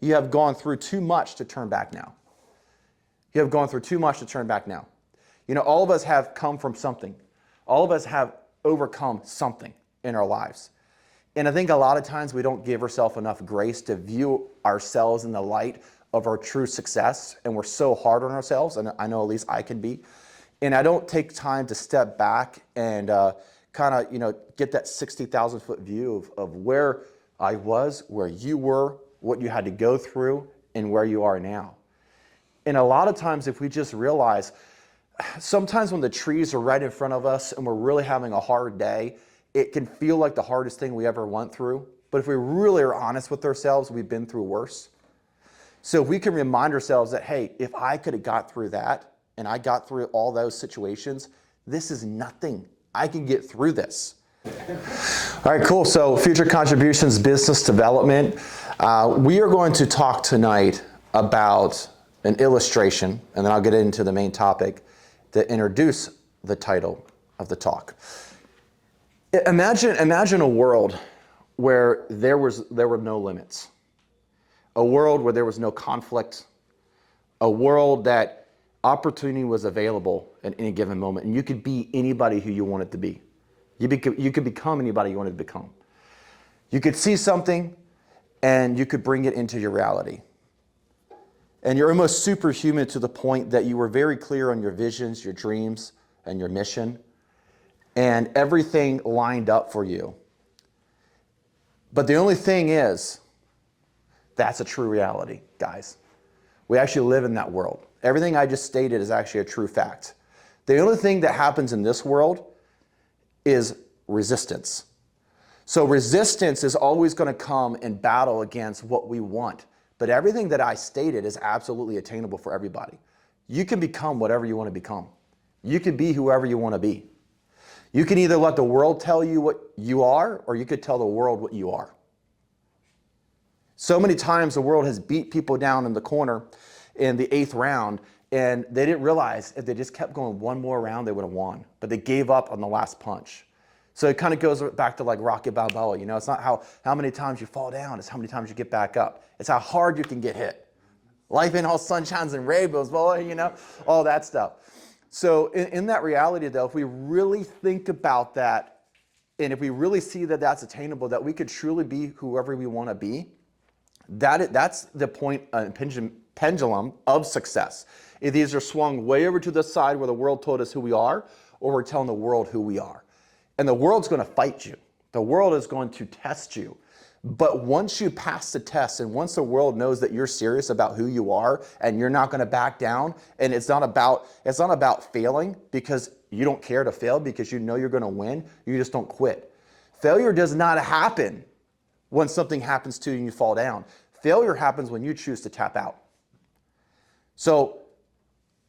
you have gone through too much to turn back now. You have gone through too much to turn back now. You know, all of us have come from something. All of us have overcome something in our lives. And I think a lot of times we don't give ourselves enough grace to view ourselves in the light of our true success. And we're so hard on ourselves, and I know at least I can be. And I don't take time to step back and kind of, get that 60,000 foot view of where I was, where you were, what you had to go through, and where you are now. And a lot of times if we just realize, sometimes when the trees are right in front of us and we're really having a hard day, it can feel like the hardest thing we ever went through. But if we really are honest with ourselves, we've been through worse. So if we can remind ourselves that, hey, if I could have got through that and I got through all those situations, this is nothing. I can get through this. All right, cool. So Future Contributions Business Development. We are going to talk tonight about an illustration, and then I'll get into the main topic to introduce the title of the talk. Imagine a world where there were no limits, a world where there was no conflict, a world that opportunity was available at any given moment, and you could be anybody who you wanted to be. You could become anybody you wanted to become. You could see something, and you could bring it into your reality. And you're almost superhuman to the point that you were very clear on your visions, your dreams, and your mission. And everything lined up for you. But the only thing is, that's a true reality, guys. We actually live in that world. Everything I just stated is actually a true fact. The only thing that happens in this world is resistance. So resistance is always going to come and battle against what we want. But everything that I stated is absolutely attainable for everybody. You can become whatever you want to become. You can be whoever you want to be. You can either let the world tell you what you are, or you could tell the world what you are. So many times the world has beat people down in the corner in the 8th round, and they didn't realize if they just kept going one more round, they would have won. But they gave up on the last punch. So it kind of goes back to like Rocky Balboa. It's not how many times you fall down, it's how many times you get back up. It's how hard you can get hit. Life ain't all sunshines and rainbows, boy, all that stuff. So in that reality, though, if we really think about that, and if we really see that that's attainable, that we could truly be whoever we want to be, that's the point, pendulum of success. It either swung way over to the side where the world told us who we are, or we're telling the world who we are. And the world's going to fight you. The world is going to test you. But once you pass the test, and once the world knows that you're serious about who you are and you're not going to back down, and it's not about failing because you don't care to fail because you know you're going to win, you just don't quit. Failure does not happen when something happens to you and you fall down. Failure happens when you choose to tap out. So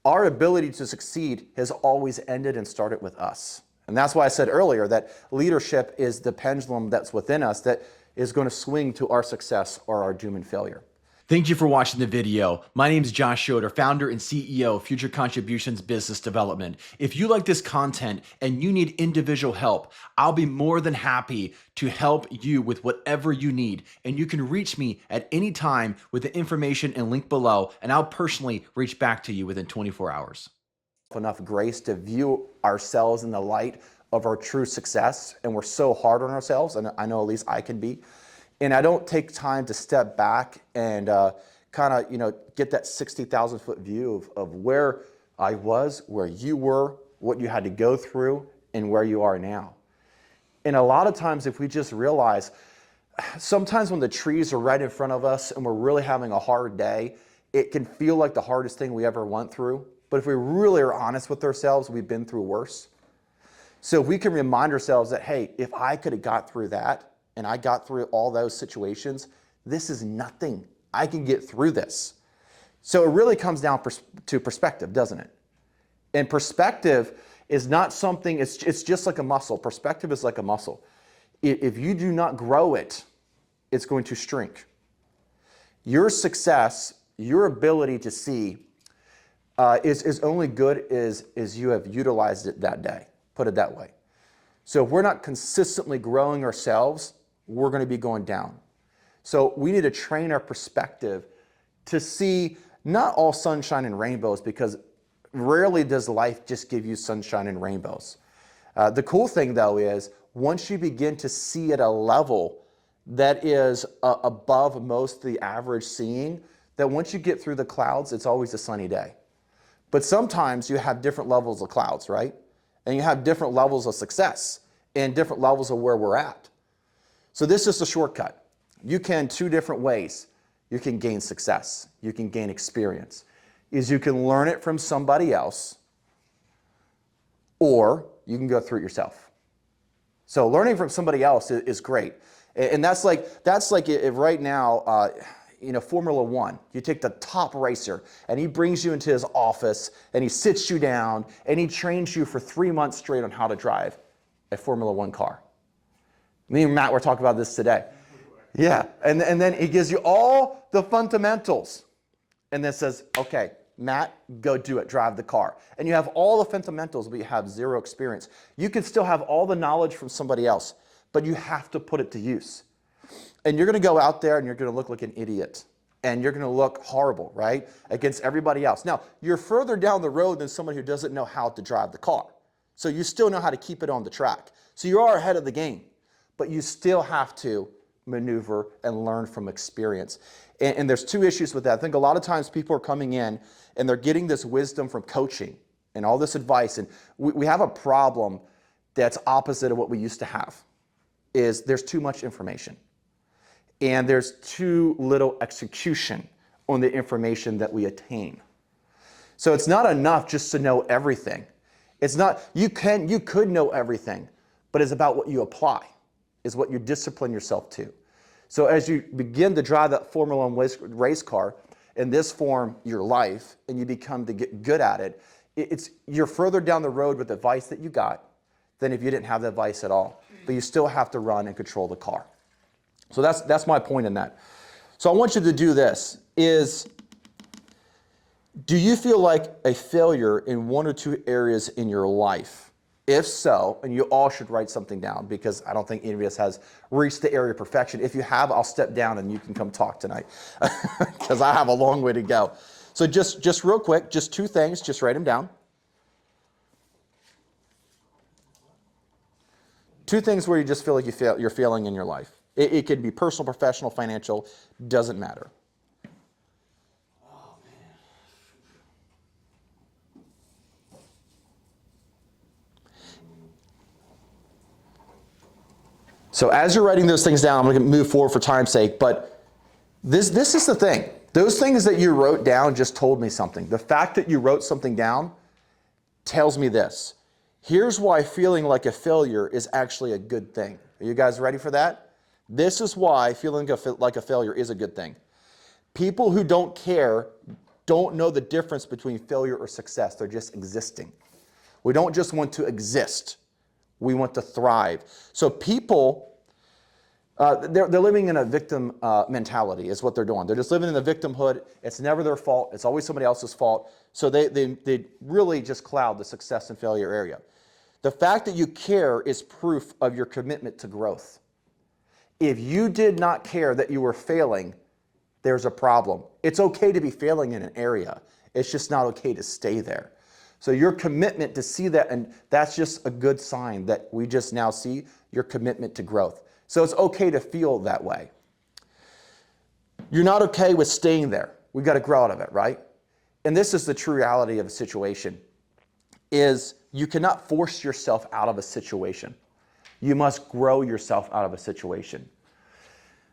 our ability to succeed has always ended and started with us. And that's why I said earlier that leadership is the pendulum that's within us that is going to swing to our success or our doom and failure. Thank you for watching the video. My name is Josh Schroeder, founder and CEO of Future Contributions Business Development. If you like this content and you need individual help, I'll be more than happy to help you with whatever you need. And you can reach me at any time with the information and link below, and I'll personally reach back to you within 24 hours. Enough grace to view ourselves in the light of our true success, and we're so hard on ourselves, and I know at least I can be. And I don't take time to step back and kind of, get that 60,000 foot view of where I was, where you were, what you had to go through, and where you are now. And a lot of times if we just realize, sometimes when the trees are right in front of us and we're really having a hard day, it can feel like the hardest thing we ever went through. But if we really are honest with ourselves, we've been through worse. So if we can remind ourselves that, hey, if I could have got through that, and I got through all those situations, this is nothing. I can get through this. So it really comes down to perspective, doesn't it? And perspective is not something, it's just like a muscle. Perspective is like a muscle. If you do not grow it, it's going to shrink. Your success, your ability to see is only good as you have utilized it that day, put it that way. So if we're not consistently growing ourselves, we're going to be going down. So we need to train our perspective to see not all sunshine and rainbows, because rarely does life just give you sunshine and rainbows. The cool thing though is once you begin to see at a level that is above most of the average seeing, that once you get through the clouds, it's always a sunny day. But sometimes you have different levels of clouds, right? And you have different levels of success and different levels of where we're at. So this is a shortcut. You can two different ways. You can gain success. You can gain experience. Is you can learn it from somebody else, or you can go through it yourself. So learning from somebody else is great. And that's like if right now, Formula One, you take the top racer and he brings you into his office and he sits you down and he trains you for 3 months straight on how to drive a Formula One car. Me and Matt were talking about this today. Yeah, and then he gives you all the fundamentals and then says, okay, Matt, go do it, drive the car. And you have all the fundamentals, but you have zero experience. You can still have all the knowledge from somebody else, but you have to put it to use. And you're going to go out there and you're going to look like an idiot. And you're going to look horrible, right? Against everybody else. Now, you're further down the road than somebody who doesn't know how to drive the car. So you still know how to keep it on the track. So you are ahead of the game, but you still have to maneuver and learn from experience. And there's two issues with that. I think a lot of times people are coming in and they're getting this wisdom from coaching and all this advice. And we have a problem that's opposite of what we used to have, is there's too much information. And there's too little execution on the information that we attain. So it's not enough just to know everything. It's not, you could know everything, but it's about what you apply, is what you discipline yourself to. So as you begin to drive that Formula One race car, in this form, your life, and you become to get good at it, you're further down the road with the advice that you got than if you didn't have the advice at all. But you still have to run and control the car. So that's my point in that. So I want you to do this, do you feel like a failure in one or two areas in your life? If so, and you all should write something down, because I don't think any of us has reached the area of perfection. If you have, I'll step down and you can come talk tonight, because I have a long way to go. So just real quick, just two things, just write them down. Two things where you just feel like you're failing in your life. It could be personal, professional, financial, doesn't matter. So as you're writing those things down, I'm going to move forward for time's sake, but this is the thing. Those things that you wrote down just told me something. The fact that you wrote something down tells me this. Here's why feeling like a failure is actually a good thing. Are you guys ready for that? This is why feeling like a failure is a good thing. People who don't care don't know the difference between failure or success. They're just existing. We don't just want to exist. We want to thrive. So people, they're living in a victim mentality is what they're doing. They're just living in the victimhood. It's never their fault. It's always somebody else's fault. So they really just cloud the success and failure area. The fact that you care is proof of your commitment to growth. If you did not care that you were failing, there's a problem. It's okay to be failing in an area. It's just not okay to stay there. So your commitment to see that, and that's just a good sign that we just now see your commitment to growth. So it's okay to feel that way. You're not okay with staying there. We've got to grow out of it, right? And this is the true reality of a situation, is you cannot force yourself out of a situation. You must grow yourself out of a situation.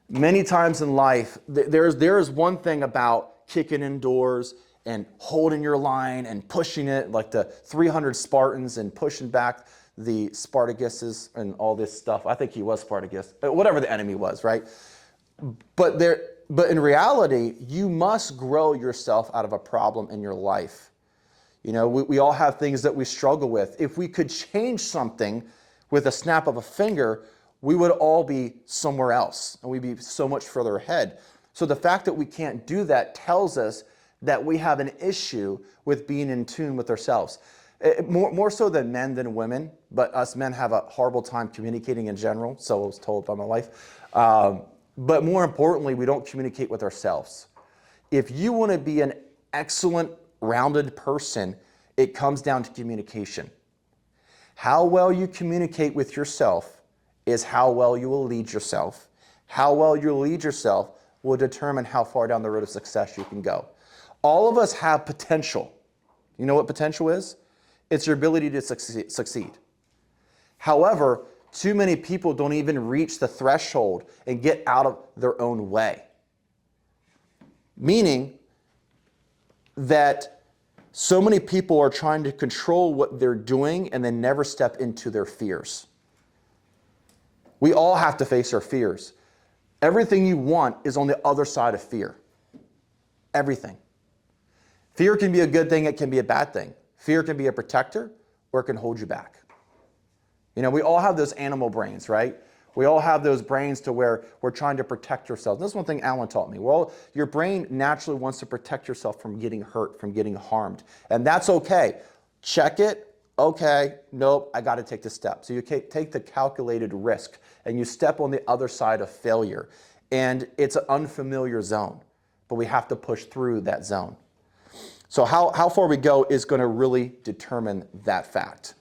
Many times in life, there is one thing about kicking indoors and holding your line and pushing it like the 300 Spartans and pushing back the Spartacuses and all this stuff. I think he was Spartacus, whatever the enemy was, right? But in reality, you must grow yourself out of a problem in your life. You know, we all have things that we struggle with. If we could change something with a snap of a finger, we would all be somewhere else and we'd be so much further ahead. So the fact that we can't do that tells us that we have an issue with being in tune with ourselves. More so than women, but us men have a horrible time communicating in general, so I was told by my wife. But more importantly, we don't communicate with ourselves. If you want to be an excellent, rounded person, it comes down to communication. How well you communicate with yourself is how well you will lead yourself. How well you lead yourself will determine how far down the road of success you can go. All of us have potential. You know what potential is? It's your ability to succeed. However, too many people don't even reach the threshold and get out of their own way. Meaning that so many people are trying to control what they're doing and then never step into their fears. We all have to face our fears. Everything you want is on the other side of fear. Everything. Fear can be a good thing, it can be a bad thing. Fear can be a protector or it can hold you back. You know, we all have those animal brains, right? We all have those brains to where we're trying to protect ourselves. This is one thing Alan taught me. Well, your brain naturally wants to protect yourself from getting hurt, from getting harmed. And that's okay. Check it. Okay, nope, I got to take the step. So you take the calculated risk and you step on the other side of failure. And it's an unfamiliar zone, but we have to push through that zone. So how far we go is going to really determine that fact.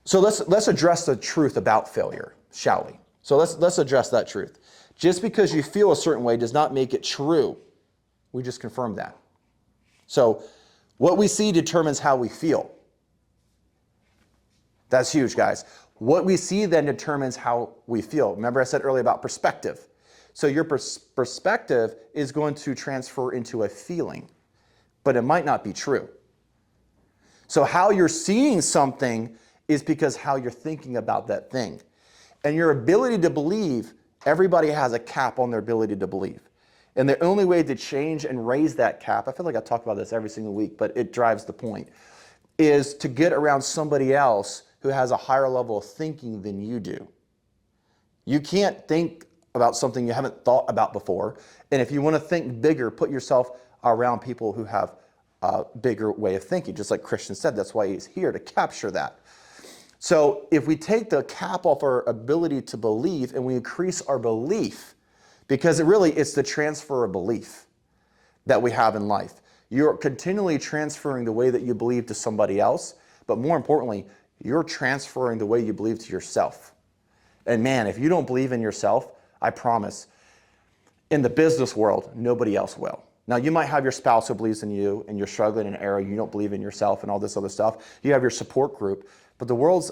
So let's address the truth about failure, shall we? So let's address that truth. Just because you feel a certain way does not make it true. We just confirmed that. So what we see determines how we feel. That's huge, guys. What we see then determines how we feel. Remember I said earlier about perspective. So your perspective is going to transfer into a feeling, but it might not be true. So how you're seeing something is because how you're thinking about that thing. And your ability to believe, everybody has a cap on their ability to believe. And the only way to change and raise that cap, I feel like I talk about this every single week, but it drives the point, is to get around somebody else who has a higher level of thinking than you do. You can't think about something you haven't thought about before. And if you want to think bigger, put yourself around people who have a bigger way of thinking. Just like Christian said, that's why he's here, to capture that. So if we take the cap off our ability to believe and we increase our belief, because it's the transfer of belief that we have in life. You're continually transferring the way that you believe to somebody else, but more importantly, you're transferring the way you believe to yourself. And man, if you don't believe in yourself, I promise, in the business world, nobody else will. Now, you might have your spouse who believes in you and you're struggling in an area, you don't believe in yourself and all this other stuff. You have your support group, but the world's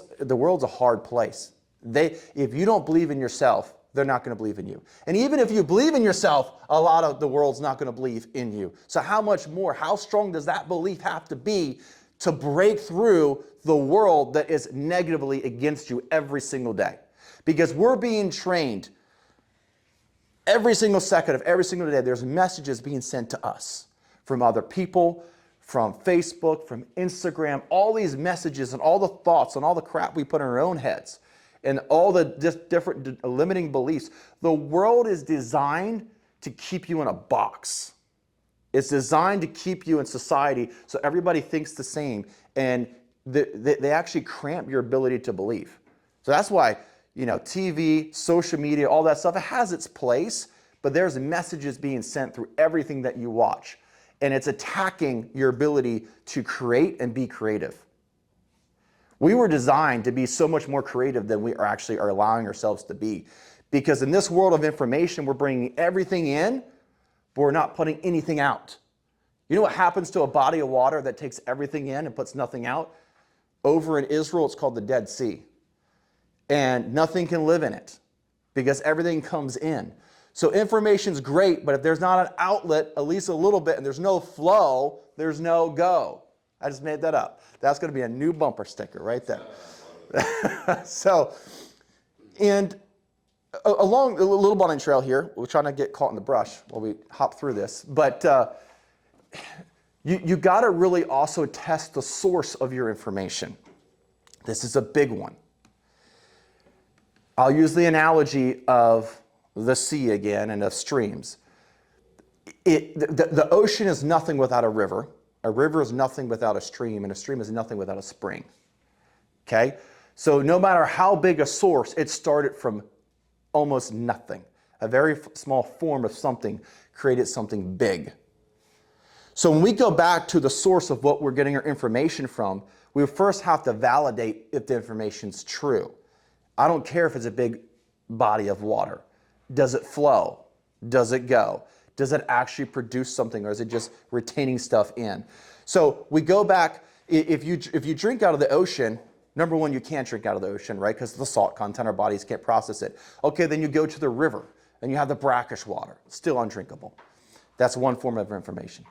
a hard place. If you don't believe in yourself, they're not going to believe in you. And even if you believe in yourself, a lot of the world's not going to believe in you. So how much more, how strong does that belief have to be to break through the world that is negatively against you every single day? Because we're being trained every single second of every single day. There's messages being sent to us from other people, from Facebook, from Instagram, all these messages and all the thoughts and all the crap we put in our own heads and all the different limiting beliefs. The world is designed to keep you in a box. It's designed to keep you in society so everybody thinks the same, and they actually cramp your ability to believe. So that's why, TV, social media, all that stuff, it has its place, but there's messages being sent through everything that you watch, and it's attacking your ability to create and be creative. We were designed to be so much more creative than we are allowing ourselves to be. Because in this world of information, we're bringing everything in, but we're not putting anything out. You know what happens to a body of water that takes everything in and puts nothing out? Over in Israel, it's called the Dead Sea. And nothing can live in it because everything comes in. So information's great, but if there's not an outlet, at least a little bit, and there's no flow, there's no go. I just made that up. That's going to be a new bumper sticker right there. So, and along a little bunny trail here, we're trying to get caught in the brush while we hop through this, but you got to really also test the source of your information. This is a big one. I'll use the analogy of the sea again and of streams. The ocean is nothing without a river. A river is nothing without a stream, and a stream is nothing without a spring. Okay? So no matter how big a source, it started from almost nothing. A very small form of something created something big. So when we go back to the source of what we're getting our information from, we first have to validate if the information's true. I don't care if it's a big body of water. Does it flow? Does it go? Does it actually produce something, or is it just retaining stuff in? So we go back, if you drink out of the ocean, number one, you can't drink out of the ocean, right? Because of the salt content, our bodies can't process it. Okay, then you go to the river and you have the brackish water, still undrinkable. That's one form of information.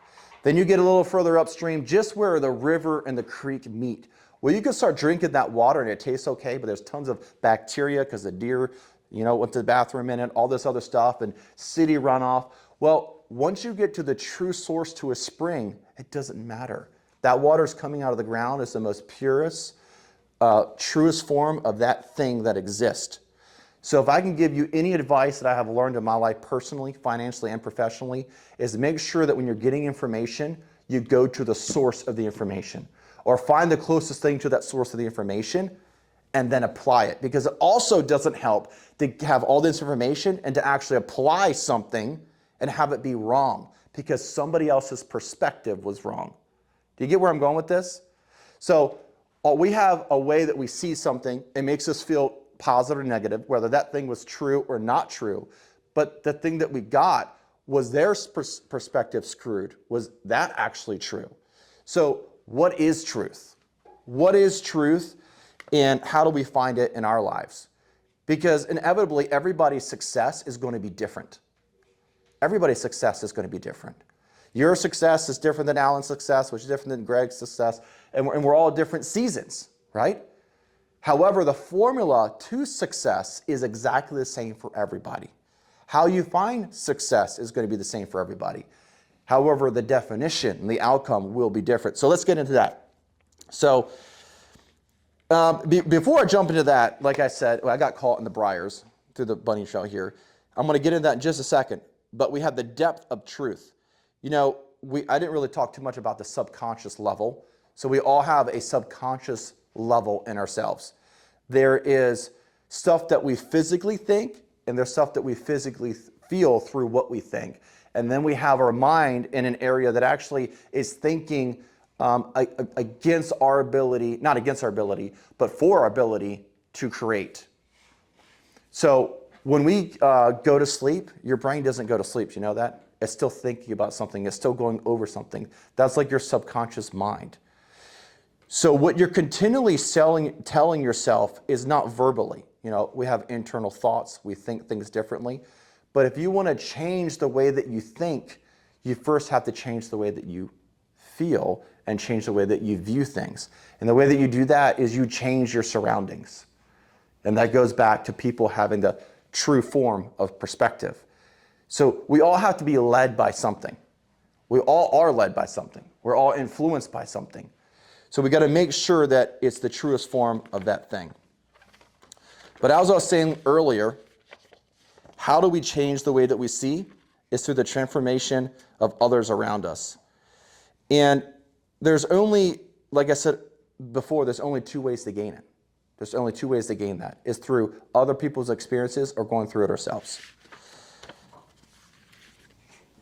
Then you get a little further upstream, just where the river and the creek meet. Well, you can start drinking that water and it tastes okay, but there's tons of bacteria because the deer, went to the bathroom in it, all this other stuff, and city runoff. Well, once you get to the true source to a spring, it doesn't matter. That water's coming out of the ground. It's the most purest, truest form of that thing that exists. So if I can give you any advice that I have learned in my life personally, financially, and professionally, is make sure that when you're getting information, you go to the source of the information, or find the closest thing to that source of the information and then apply it. Because it also doesn't help to have all this information and to actually apply something and have it be wrong because somebody else's perspective was wrong. Do you get where I'm going with this? So we have a way that we see something. It makes us feel positive or negative, whether that thing was true or not true. But the thing that we got, was their perspective screwed? Was that actually true? So what is truth? What is truth, and how do we find it in our lives? Because inevitably, everybody's success is going to be different. Everybody's success is going to be different. Your success is different than Alan's success, which is different than Greg's success, and we're all different seasons, right? However, the formula to success is exactly the same for everybody. How you find success is going to be the same for everybody. However, the definition and the outcome will be different. So let's get into that. So before I jump into that, like I said, I got caught in the briars through the bunny trail here. I'm going to get into that in just a second. But we have the depth of truth. I didn't really talk too much about the subconscious level. So we all have a subconscious level in ourselves. There is stuff that we physically think, and there's stuff that we physically feel through what we think. And then we have our mind in an area that actually is thinking against our ability, not against our ability, but for our ability to create. So when we go to sleep, your brain doesn't go to sleep. You know that? It's still thinking about something. It's still going over something. That's like your subconscious mind. So what you're continually telling yourself is not verbally. We have internal thoughts. We think things differently. But if you want to change the way that you think, you first have to change the way that you feel and change the way that you view things. And the way that you do that is you change your surroundings. And that goes back to people having the true form of perspective. So we all have to be led by something. We all are led by something. We're all influenced by something. So we got to make sure that it's the truest form of that thing. But as I was saying earlier, how do we change the way that we see? Is through the transformation of others around us. And there's only, like I said before, there's only two ways to gain it. There's only two ways to gain that. It's through other people's experiences or going through it ourselves.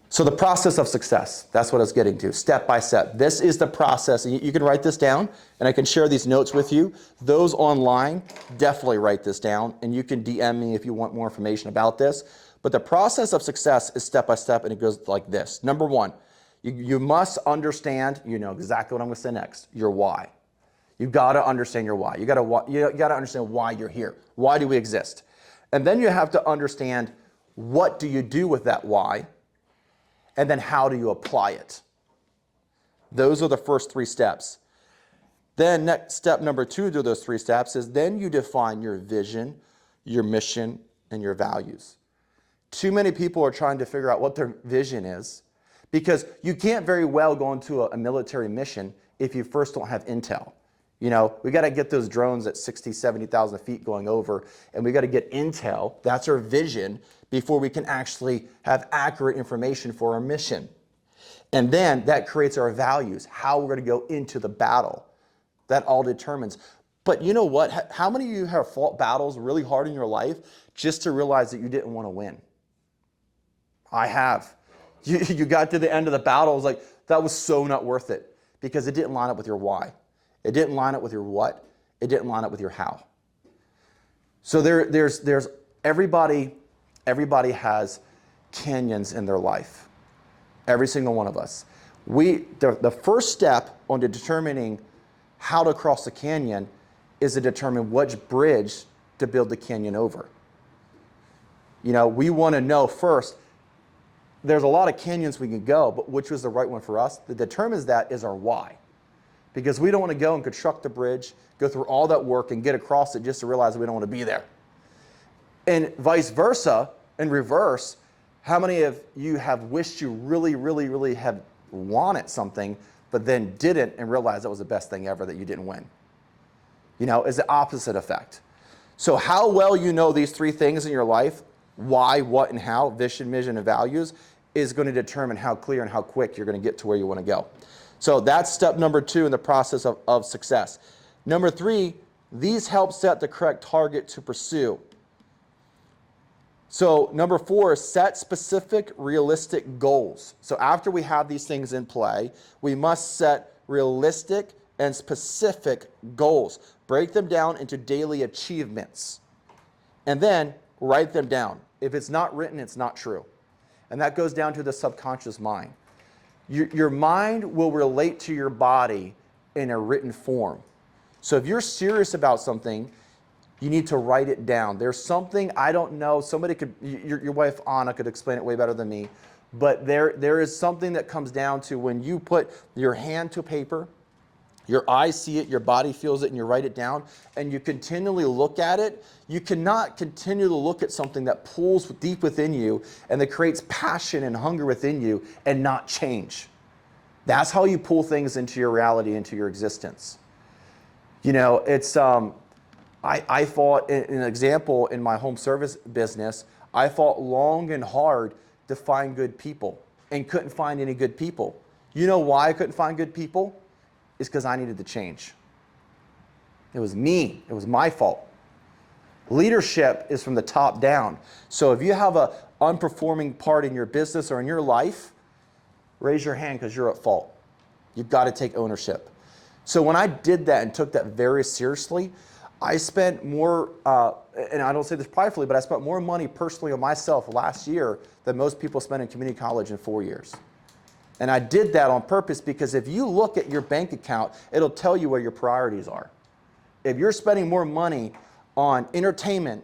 So the process of success, that's what I was getting to, step by step. This is the process. You can write this down, and I can share these notes with you. Those online, definitely write this down, and you can DM me if you want more information about this. But the process of success is step by step, and it goes like this. Number one, you must understand, exactly what I'm going to say next, your why. You've got to understand your why. You got to understand why you're here. Why do we exist? And then you have to understand, what do you do with that why? And then how do you apply it? Those are the first three steps. Then next step number two to those three steps is then you define your vision, your mission, and your values. Too many people are trying to figure out what their vision is, because you can't very well go into a military mission if you first don't have intel. We got to get those drones at 60, 70,000 feet going over, and we got to get intel. That's our vision before we can actually have accurate information for our mission. And then that creates our values, how we're going to go into the battle. That all determines. But you know what? How many of you have fought battles really hard in your life just to realize that you didn't want to win? I have. You got to the end of the battle, it was like, that was so not worth it because it didn't line up with your why. It didn't line up with your what. It didn't line up with your how. So there's everybody has canyons in their life. Every single one of us. The first step on determining how to cross the canyon is to determine which bridge to build the canyon over. You know, we want to know first, there's a lot of canyons we can go, but which was the right one for us? That determines that is our why. Because we don't want to go and construct the bridge, go through all that work and get across it just to realize we don't want to be there. And vice versa, in reverse, how many of you have wished you really, really, really had wanted something, but then didn't and realized that was the best thing ever that you didn't win? You know, it's the opposite effect. So how well you know these three things in your life, why, what, and how, vision, mission, and values, is going to determine how clear and how quick you're going to get to where you want to go. So that's step number 2 in the process of success. Number 3, these help set the correct target to pursue. So number 4 is set specific, realistic goals. So after we have these things in play, we must set realistic and specific goals. Break them down into daily achievements. And then write them down. If it's not written, it's not true. And that goes down to the subconscious mind. Your mind will relate to your body in a written form. So if you're serious about something, you need to write it down. There's something, I don't know, somebody could, your wife Anna could explain it way better than me, but there is something that comes down to when you put your hand to paper, your eyes see it, your body feels it, and you write it down, and you continually look at it. You cannot continue to look at something that pulls deep within you and that creates passion and hunger within you and not change. That's how you pull things into your reality, into your existence. You know, it's, I fought, an example in my home service business, I fought long and hard to find good people and couldn't find any good people. You know why I couldn't find good people? It's because I needed to change. It was me. It was my fault. Leadership is from the top down. So if you have an unperforming part in your business or in your life, raise your hand because you're at fault. You've got to take ownership. So when I did that and took that very seriously, I spent more, and I don't say this pridefully, but I spent more money personally on myself last year than most people spend in community college in 4 years. And I did that on purpose because if you look at your bank account, it'll tell you where your priorities are. If you're spending more money on entertainment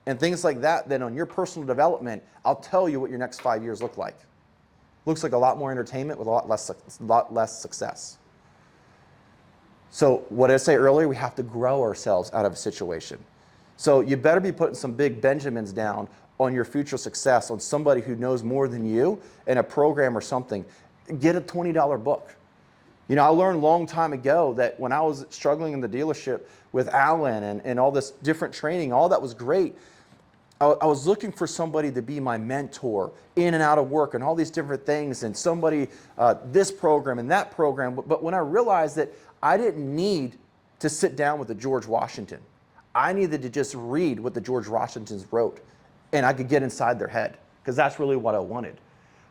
and things like that than on your personal development, I'll tell you what your next 5 years look like. Looks like a lot more entertainment with a lot less success. So what did I say earlier? We have to grow ourselves out of a situation. So you better be putting some big Benjamins down on your future success, on somebody who knows more than you in a program or something. Get a $20 book. You know, I learned a long time ago that when I was struggling in the dealership with Alan and all this different training, all that was great. I was looking for somebody to be my mentor in and out of work and all these different things and somebody, this program and that program. But when I realized that I didn't need to sit down with the George Washington, I needed to just read what the George Washingtons wrote and I could get inside their head because that's really what I wanted.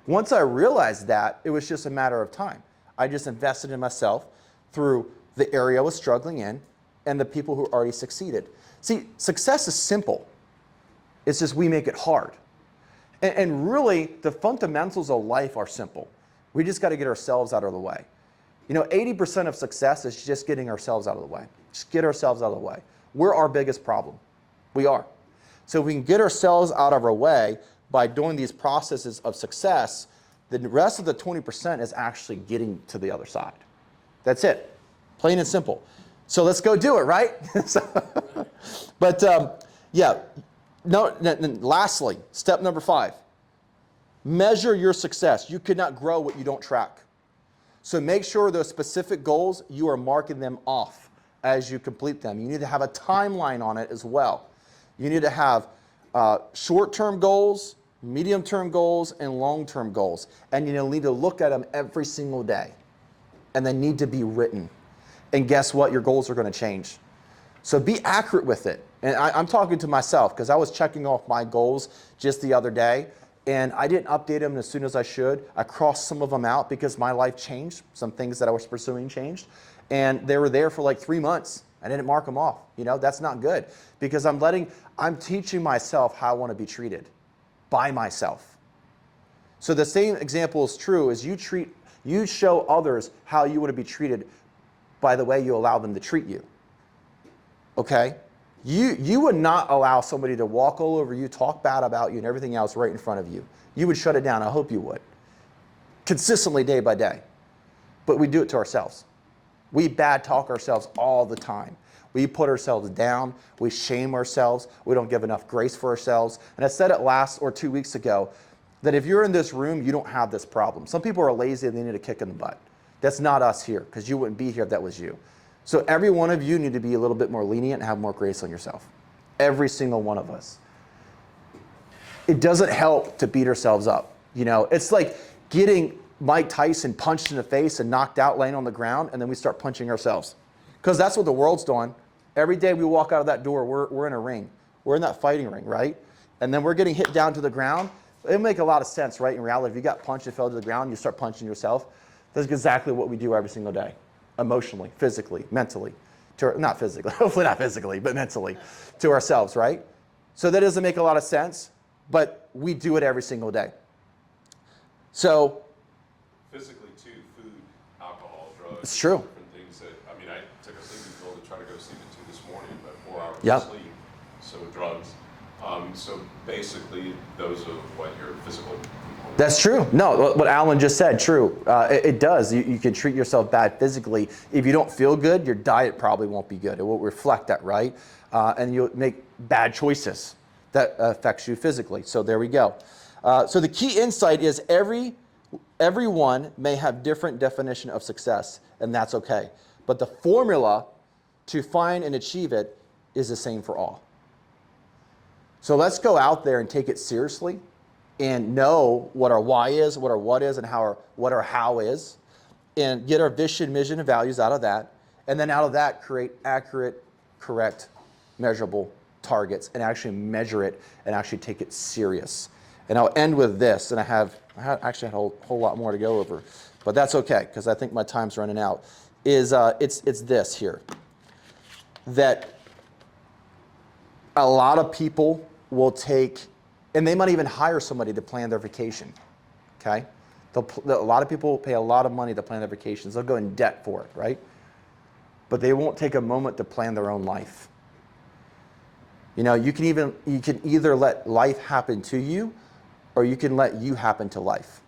Once I realized that, it was just a matter of time. I just invested in myself through the area I was struggling in and the people who already succeeded. See, success is simple. It's just we make it hard. And really, the fundamentals of life are simple. We just got to get ourselves out of the way. You know, 80% of success is just getting ourselves out of the way. Just get ourselves out of the way. We're our biggest problem. We are. So if we can get ourselves out of our way by doing these processes of success, the rest of the 20% is actually getting to the other side. That's it. Plain and simple. So let's go do it, right? Yeah. No, lastly, step number 5. Measure your success. You cannot grow what you don't track. So make sure those specific goals, you are marking them off as you complete them. You need to have a timeline on it as well. You need to have short-term goals, medium-term goals, and long-term goals. And you need to look at them every single day. And they need to be written. And guess what? Your goals are going to change. So be accurate with it. And I'm talking to myself because I was checking off my goals just the other day, and I didn't update them as soon as I should. I crossed some of them out because my life changed. Some things that I was pursuing changed. And they were there for like 3 months. I didn't mark them off. That's not good because I'm teaching myself how I want to be treated by myself. So the same example is true as you show others how you want to be treated by the way you allow them to treat you. Okay? You would not allow somebody to walk all over you, talk bad about you and everything else right in front of you. You would shut it down. I hope you would. Consistently, day by day. But we do it to ourselves. We bad talk ourselves all the time. We put ourselves down. We shame ourselves. We don't give enough grace for ourselves. And I said it last or 2 weeks ago that if you're in this room, you don't have this problem. Some people are lazy and they need a kick in the butt. That's not us here because you wouldn't be here if that was you. So every one of you need to be a little bit more lenient and have more grace on yourself. Every single one of us. It doesn't help to beat ourselves up. It's like getting Mike Tyson punched in the face and knocked out laying on the ground, and then we start punching ourselves. Because that's what the world's doing. Every day we walk out of that door, we're in a ring. We're in that fighting ring, right? And then we're getting hit down to the ground. It'll make a lot of sense, right? In reality, if you got punched and fell to the ground, you start punching yourself. That's exactly what we do every single day. Emotionally, physically, mentally. Not physically, hopefully not physically, but mentally. To ourselves, right? So that doesn't make a lot of sense, but we do it every single day. So physically too, food, alcohol, drugs. It's true. Different things that, I took a sleeping pill to try to go sleep at 2 this morning, but 4 hours Yep. of sleep, so drugs. So basically, those are what your physical component. That's true. No, what Alan just said, true. It does. You can treat yourself bad physically. If you don't feel good, your diet probably won't be good. It will reflect that, right? And you'll make bad choices that affects you physically. So there we go. So the key insight is everyone may have different definition of success, and that's okay. But the formula to find and achieve it is the same for all. So let's go out there and take it seriously and know what our why is, what our what is, and what our how is, and get our vision, mission, and values out of that. And then out of that, create accurate, correct, measurable targets and actually measure it and actually take it serious. And I'll end with this, and I actually had a whole lot more to go over, but that's okay because I think my time's running out. It's this here, that a lot of people will take, and they might even hire somebody to plan their vacation, okay? A lot of people pay a lot of money to plan their vacations. They'll go in debt for it, right? But they won't take a moment to plan their own life. You can either let life happen to you, or you can let you happen to life.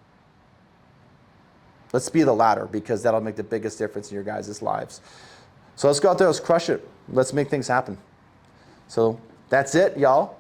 Let's be the latter because that'll make the biggest difference in your guys' lives. So let's go out there, let's crush it. Let's make things happen. So that's it, y'all.